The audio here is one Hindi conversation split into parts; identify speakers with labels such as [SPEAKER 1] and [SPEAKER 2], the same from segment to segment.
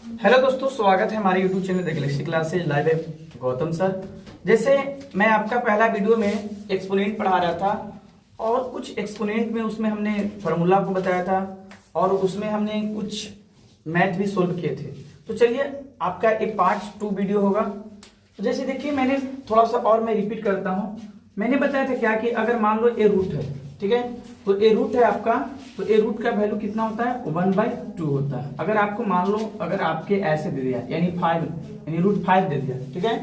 [SPEAKER 1] हेलो दोस्तों, स्वागत है हमारे YouTube channel the Galaxy classes live है गौतम सर। जैसे मैं आपका पहला वीडियो में एक्सपोनेंट पढ़ा रहा था और कुछ एक्सपोनेंट में उसमें हमने फार्मूला को बताया था और उसमें हमने कुछ मैथ भी सोल्व किए थे। तो चलिए आपका एक पार्ट 2 वीडियो होगा। तो जैसे देखिए मैंने थोड़ा सा और मैं रिपीट करता हूँ। मैंने बताया था क्या कि अगर मान लो ए रूट है, ठीक है, तो ए रूट है आपका, तो ए रूट का वैल्यू कितना होता है 1/2 होता है। अगर आपको मान लो अगर आपके ऐसे दे दिया यानी 5 यानी √5 दे दिया, ठीक है,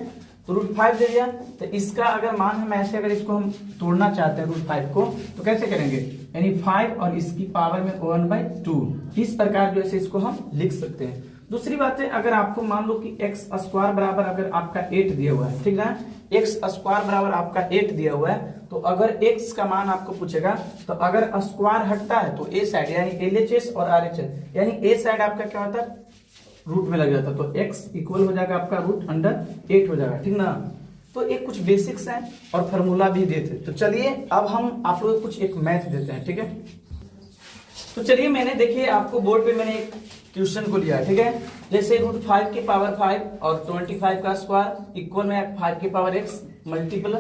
[SPEAKER 1] तो √5 दे दिया तो इसका अगर मान हम ऐसे अगर इसको हम तोड़ना चाहते हैं √5 को तो कैसे करेंगे, यानी 5 और इसकी पावर में 1/2 इस प्रकार जो है इसको हम लिख सकते हैं। दूसरी बात है अगर आपको मान लो कि एक्स स्क्वायर बराबर अगर आपका 8 दिया हुआ है, ठीक है, एक्स स्क्वायर बराबर आपका 8 दिया हुआ है, तो अगर एक्स का मान आपको पूछेगा तो अगर स्क्वायर हटता है तो ए साइड यानी एलएचएस और आरएचएस यानी ए साइड आपका क्या होता है रूट में लग जाता है, तो एक्स इक्वल हो जाएगा आपका √8 हो जाएगा, ठीक ना। तो एक कुछ बेसिक्स हैं और फार्मूला भी देते। तो चलिए अब हम आप लोग कुछ एक मैथ देते हैं, ठीक है। तो चलिए मैंने देखिए आपको बोर्ड पे मैंने एक क्वेश्चन को लिया है, ठीक है। जैसे √5 की पावर 5 और 25 का स्क्वायर इक्वल में 5 की पावर x मल्टीपल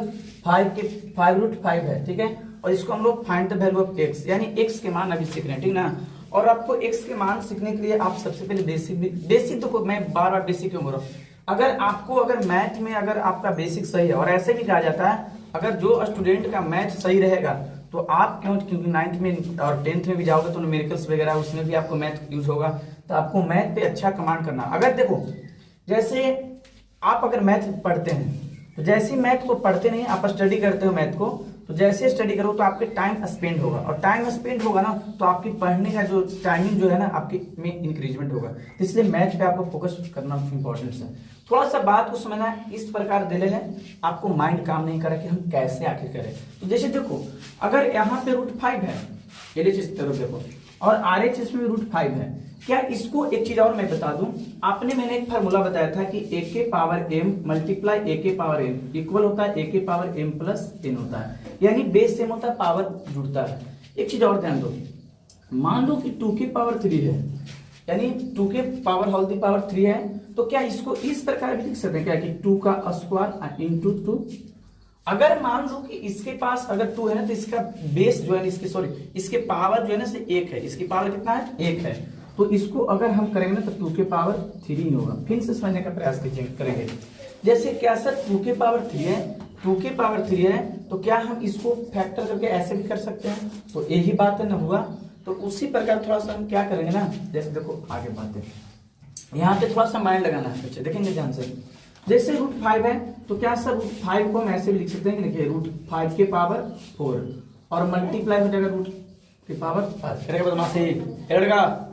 [SPEAKER 1] 5 है, ठीक है। और इसको हम लोग find the value of x यानी x के मान अभी सीख रहे हैं, ठीक ना। और आपको x के मान सीखने के लिए आप सबसे पहले बेसिक तो मैं बार बार बेसिक क्यों बोल रहा हूँ। अगर मैथ में अगर आपका बेसिक सही है और ऐसे भी कहा जाता है अगर जो स्टूडेंट का मैथ सही रहेगा तो आप क्योंकि 9th में और 10th में भी जाओगे तो न्यूमेरिकल्स वगैरह उसमें भी आपको मैथ यूज होगा, तो आपको मैथ पे अच्छा कमांड करना। अगर देखो जैसे आप अगर मैथ पढ़ते हैं तो जैसे ही मैथ को पढ़ते नहीं आप स्टडी करते हो मैथ को, तो जैसे स्टडी करो तो आपके टाइम स्पेंड होगा और टाइम स्पेंड होगा ना तो आपकी पढ़ने का जो टाइमिंग जो है ना आपकी में इंक्रीजमेंट होगा। तो इसलिए मैथ पे आपको फोकस करना इंपॉर्टेंट है। थोड़ा सा बात को समझना इस प्रकार दिले है आपको माइंड काम नहीं करा कि हम कैसे आखिर करें। तो जैसे देखो अगर यहाँ पे √5 है एलएचएस तरफ देखो और आरएचएस में √5 है, क्या इसको एक चीज और मैं बता दूं, मैंने एक फार्मूला बताया था कि a के पावर m मल्टीप्लाई a के पावर m इक्वल होता है a के पावर m प्लस n होता है, यानी बेस सेम होता है पावर जुड़ता है। एक चीज और ध्यान दो, मान लो कि 2 के पावर 3 है यानी 2 के पावर होल दी पावर 3 है, तो क्या इसको इस प्रकार भी लिख सकते हैं क्या कि 2 का स्क्वायर इंटू 2। अगर मान लो कि इसके पास अगर 2 है ना तो इसका बेस जो है इसके पावर जो है ना से 1 है, इसकी पावर कितना है 1 है, तो इसको अगर हम करेंगे ना तो 2 के पावर 3 होगा। फिर से समझने का प्रयास करेंगे। जैसे क्या सर 2 के पावर 3 है, 2 के पावर 3 है तो क्या हम इसको फैक्टर करके ऐसे भी कर सकते हैं, तो यही बात है ना हुआ। तो उसी प्रकार थोड़ा सा हम क्या करेंगे ना, जैसे देखो आगे बात है यहाँ पे थोड़ा सा माइंड लगाना है, बच्चे देखेंगे ध्यान से। जैसे √5 है तो क्या सर √5 को हम ऐसे भी लिख सकते हैं कि देखिए √5 के पावर 4 और मल्टीप्लाई हो जाएगा रूट के पावर 5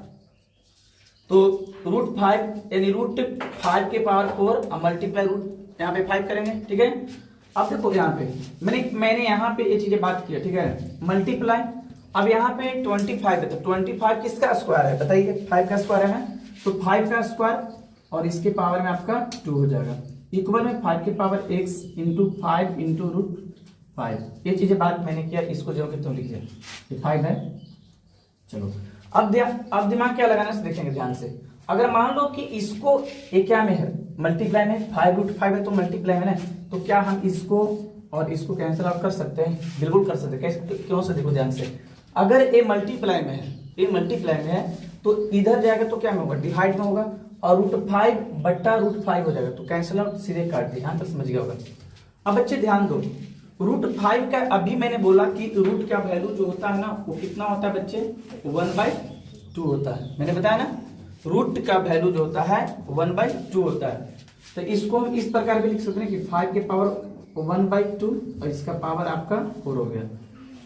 [SPEAKER 1] तो √5 यानी √5 के पावर 4 और मल्टीप्लाई रूट यहाँ पे 5 करेंगे, ठीक है। अब देखो यहाँ पे मैंने यहाँ पे ये चीजें बात किया, ठीक है, मल्टीप्लाई। अब यहाँ पे 25 है तो 25 किसका स्क्वायर है बताइए, 5 का स्क्वायर है, तो 5 का स्क्वायर और इसके पावर में आपका 2 हो जाएगा इक्वल में 5 के पावर x इंटू 5 इंटू √5। ये चीजें बात मैंने किया, इसको जो कि तुम लिखिए ये 5 है। चलो अब दिमाग क्या लगाना है देखेंगे ध्यान से। अगर मान लो कि इसको ये क्या में है मल्टीप्लाई में 5 √5 है तो मल्टीप्लाई में ना, तो क्या हम इसको और इसको कैंसिल आउट कर सकते हैं, बिल्कुल कर सकते हैं। कैसे क्यों से देखो ध्यान से, अगर ए मल्टीप्लाई में है, ए मल्टीप्लाई में है तो इधर जाएगा तो क्या में होगा डिवाइड में होगा और √5 बट्टा √5 हो जाएगा, तो कैंसिल आउट सीधे काट दिया, यहां तक समझ गया होगा। अब बच्चे ध्यान दो √5 का अभी मैंने बोला कि रूट का वैल्यू जो होता है ना वो कितना होता है बच्चे 1/2 होता है। मैंने बताया ना रूट का वैल्यू जो होता है 1/2 होता है। तो इसको हम इस प्रकार भी लिख सकते हैं कि 5 के पावर 1/2 और इसका पावर आपका 4 हो गया।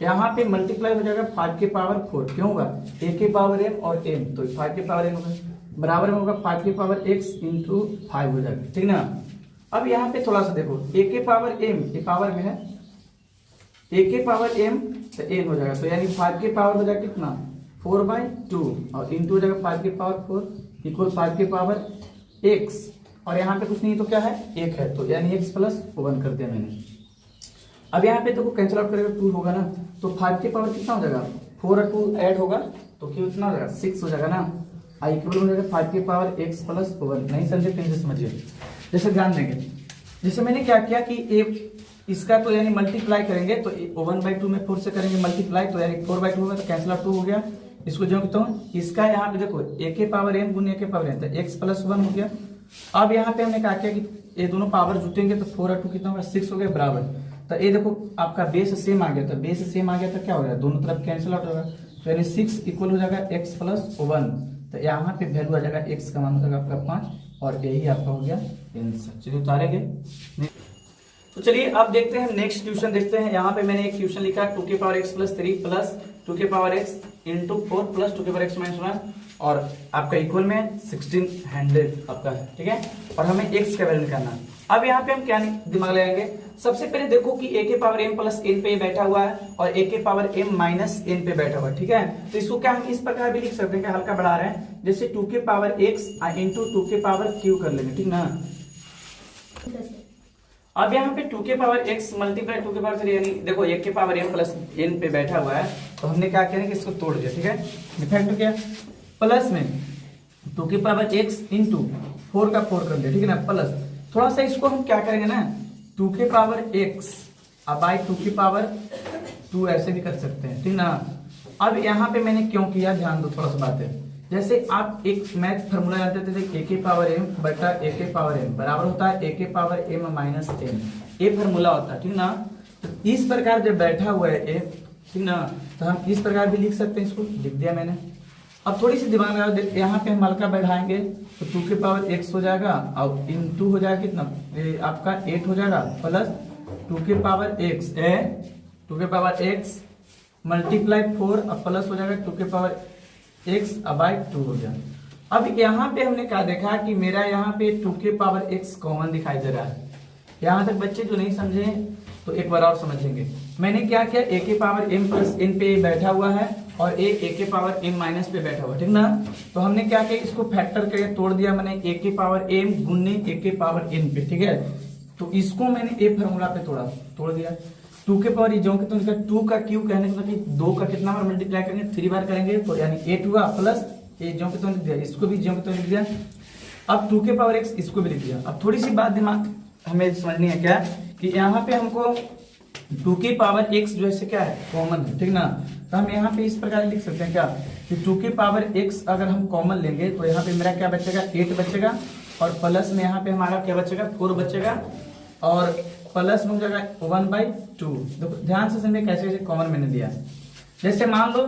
[SPEAKER 1] यहाँ पे मल्टीप्लाई हो जाएगा 5 के पावर 4 क्यों होगा a के पावर m और m, तो 5 के पावर m होगा बराबर में होगा 5 के पावर x इंटू 5 हो जाएगा, ठीक ना। अब यहाँ पे थोड़ा सा देखो a के पावर m ये पावर में है, a के पावर m तो n हो जाएगा, तो यानी 5 के पावर हो जाएगा कितना 4/2 और इंटू हो जाएगा 5 के पावर 4 इक्वल 5 के पावर x और यहाँ पे कुछ नहीं तो क्या है 1 है, तो यानी x प्लस 1 कर दिया मैंने। अब यहाँ पे देखो कैंसिल आउट करेगा 2 होगा ना, तो 5 के पावर कितना हो जाएगा 4 और 2 ऐड होगा तो कितना हो जाएगा 6 हो जाएगा ना। आई इक्वल हो जाएगा 5 की पावर x प्लस 1। नहीं समझे फिर से समझिए। जैसे ध्यान देंगे, जैसे मैंने क्या किया कि इसका तो यानी मल्टीप्लाई करेंगे तो 1/2 में 4 से करेंगे मल्टीप्लाई, तो यानी 4/2 होगा तो कैंसिल आउट 2 हो गया। इसको जो कहता हूँ इसका यहाँ पे देखो a के पावर m गुने a के पावर n, तो x प्लस 1 हो गया। अब यहाँ पे हमने क्या किया कि ये दोनों पावर जुटेंगे तो 4 और 2 कितना होगा 6 हो गया बराबर। तो ये देखो आपका बेस सेम आ गया, तो बेस सेम आ गया तो क्या हो गया दोनों तरफ कैंसिल आउट होगा, तो यानी 6 इक्वल हो जाएगा x प्लस 1। तो यहाँ पे वैल्यू आ जाएगा x का मान हो जाएगा आपका 5 और यही आपका हो गया आंसर। चलिए उतारेंगे। तो चलिए अब देखते हैं नेक्स्ट क्वेश्चन देखते हैं। यहाँ पे मैंने एक क्वेश्चन लिखा 2 की पावर x प्लस 3 प्लस 2 की पावर x इंटू 4 प्लस 2 की पावर x माइनस 1 और आपका इक्वल में 1600 आपका है, ठीक है। और हमें x का वैल्यू निकालना है। अब यहाँ पे हम क्या दिमाग लगाएंगे, सबसे पहले देखो कि a के पावर m प्लस n पे बैठा हुआ है और a के पावर m माइनस n पे बैठा हुआ है, ठीक है। तो इसको क्या हम इस प्रकार भी लिख सकते हैं कि हल्का बढ़ा रहे हैं, जैसे 2 के पावर x इंटू 2 के पावर q कर लेंगे, ठीक ना। अब यहाँ पे 2 के पावर x मल्टीप्लाई 2 के पावर 3 यानी देखो 1 के पावर m प्लस n पे बैठा हुआ है, तो हमने क्या किया कि इसको तोड़ दिया, ठीक है। डिफेक्ट क्या प्लस में 2 के पावर x इंटू 4 का 4 कर दिया, ठीक है ना, प्लस थोड़ा सा इसको हम क्या करेंगे ना 2 के पावर x अब बाई 2 की पावर 2 ऐसे भी कर सकते हैं, ठीक ना। अब यहाँ पे मैंने क्यों किया ध्यान दो थोड़ा सा बात है, जैसे आप एक मैथ फार्मूला जानते थे a के पावर m बटा a के पावर m बराबर होता है a के पावर m माइनस m, ये फार्मूला होता है, ठीक ना। तो इस प्रकार जब बैठा हुआ है a, ठीक ना, तो हम इस प्रकार भी लिख सकते हैं, इसको लिख दिया मैंने। अब थोड़ी सी दिमाग लगाओ, यहाँ पे हम हल्का बढ़ाएंगे तो 2 के पावर x हो जाएगा और इंटू हो जाएगा कितना आपका 8 हो जाएगा प्लस 2 के पावर x 2 के पावर x मल्टीप्लाई 4 अब प्लस हो जाएगा 2 के पावर x बाई 2 हो गया। अब यहाँ पे हमने क्या देखा कि मेरा यहाँ पे 2 के पावर x कॉमन दिखाई दे रहा है। यहाँ तक बच्चे जो नहीं समझे तो एक बार और समझेंगे। मैंने क्या किया a के पावर m प्लस n पे बैठा हुआ है और a के पावर m माइनस पे बैठा हुआ, ठीक ना। तो हमने क्या किया इसको फैक्टर करके तोड़ दिया मैंने a के पावर m गुने a के पावर n पे, ठीक है। तो इसको मैंने a फार्मूला पे तोड़ दिया। 2 के पावर जो कि 2 का क्यू कहने का मतलब 2 का कितना बार मल्टीप्लाई करेंगे 3 बार करेंगे, तो यानी 8 हुआ प्लस ये जो कि लिख दिया, इसको भी जो कि लिख दिया। अब 2 के पावर x इसको भी लिख दिया। अब थोड़ी सी बात दिमाग हमें समझनी है क्या कि यहाँ पे हमको 2 के पावर x जो है क्या है कॉमन है, ठीक ना। तो हम यहाँ पे इस प्रकार लिख सकते हैं क्या कि 2 के पावर x अगर हम कॉमन लेंगे तो यहाँ पे मेरा क्या बचेगा 8 बचेगा और प्लस में यहाँ पे हमारा क्या बचेगा 4 बचेगा और प्लस में हो जाएगा 1/2। देखो ध्यान से समझिए कैसे कैसे कॉमन मैंने दिया। जैसे मान लो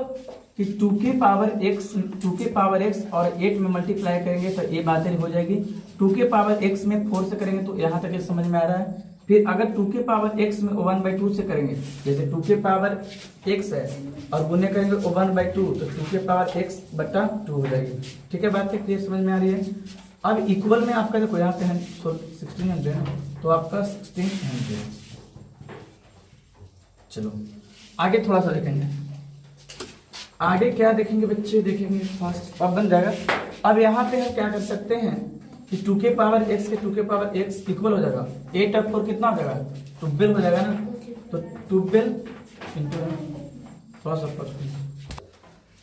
[SPEAKER 1] कि 2 के पावर x और 8 में मल्टीप्लाई करेंगे तो ये बातें हो जाएगी। 2 के पावर x में 4 से करेंगे तो यहाँ तक ये समझ में आ रहा है। फिर अगर 2 के पावर x में 1/2 से करेंगे, जैसे 2 के पावर x है और गुने करेंगे 1/2 तो 2 के पावर x बटा 2 हो जाएगी, ठीक है। बात क्लियर समझ में आ रही है। अब इक्वल में आपका देखो यहाँ पे 1600 है तो आपका 1600। चलो आगे थोड़ा सा देखेंगे, आगे क्या देखेंगे बच्चे, देखेंगे फास्ट अब बन जाएगा। अब यहाँ पे हम क्या कर सकते हैं कि 2 के पावर x के 2 के पावर x इक्वल हो जाएगा 8 और 4 कितना हो जाएगा 12 हो जाएगा ना। तो 12 इंटू थोड़ा सा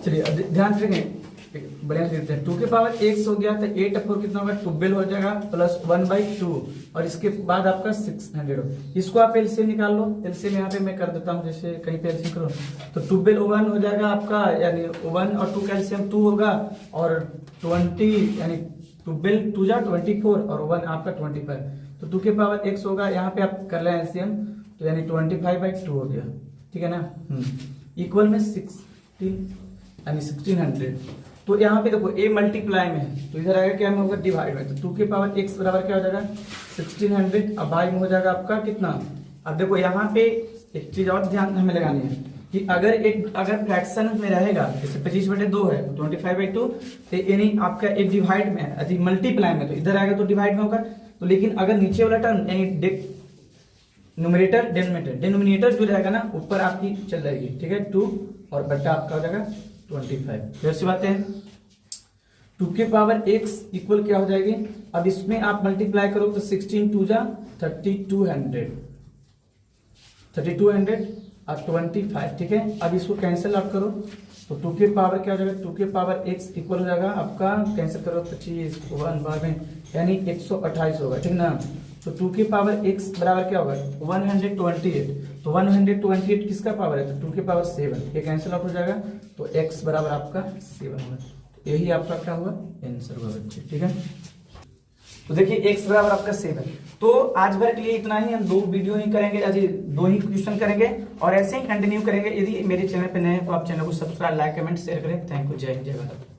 [SPEAKER 1] चलिए अब ध्यान से देखें बढ़िया से देखते हैं। 2 के पावर x हो गया तो 8 और 4 कितना होगा 12 हो जाएगा प्लस 1/2 और इसके बाद आपका 600 हो। इसको आप एलसीएम निकाल लो। एलसीएम यहाँ पे मैं कर देता हूँ, जैसे कहीं पे एलसीएम करो तो 12 1 हो जाएगा आपका, यानी 1 और 2 का एलसीएम 2 होगा और 20 यानी 12 2 जा 24 और 1 आपका 25। तो 2 के पावर x होगा, यहाँ पे आप कर लें एलसीएम तो यानी 25/2 हो गया, ठीक है ना। इक्वल में 16 यानी 1600। तो यहाँ पे देखो a मल्टीप्लाई में है तो इधर आएगा क्या में होगा डिवाइड में, तो 2 के पावर x बराबर क्या हो जाएगा 1600 अब बाई में हो जाएगा आपका कितना। अब देखो यहाँ पे एक चीज और ध्यान हमें लगानी है कि अगर फ्रैक्शन में रहेगा जैसे 25/2 है 25/2 तो यानी आपका एक डिवाइड में है मल्टीप्लाई में, तो इधर आएगा तो डिवाइड में होगा। तो लेकिन अगर नीचे वाला टर्म यानी न्यूमरेटर डिनोमिनेटर जो रहेगा ना ऊपर आपकी चल जाएगी, ठीक है। 2 और बट्टा आपका हो जाएगा 25। फिर से बातें 2 के पावर x इक्वल क्या हो जाएगी, अब इसमें आप मल्टीप्लाई करो तो 16 2 जा 3200 और 25, ठीक है। अब इसको कैंसिल आउट करो तो 2 की पावर क्या हो जाएगा, 2 की पावर x इक्वल हो जाएगा आपका, कैंसिल करो 25 1 बार में, यानी 128 होगा, ठीक ना। तो 2 की पावर x बराबर क्या होगा 128, तो 128 किसका पावर है, तो 2 की पावर 7, ये कैंसिल आउट हो जाएगा, तो x बराबर आपका 7 होगा। यही आपका क्या हुआ आंसर हुआ बच्चे, ठीक है। तो देखिए x बराबर आपका 7। तो आज भर के लिए इतना ही, हम 2 वीडियो ही करेंगे, आज 2 ही क्वेश्चन करेंगे और ऐसे ही कंटिन्यू करेंगे। यदि मेरे चैनल पे नए हैं तो आप चैनल को सब्सक्राइब, लाइक, कमेंट, शेयर करें। थैंक यू, जय हिंद, जय भारत।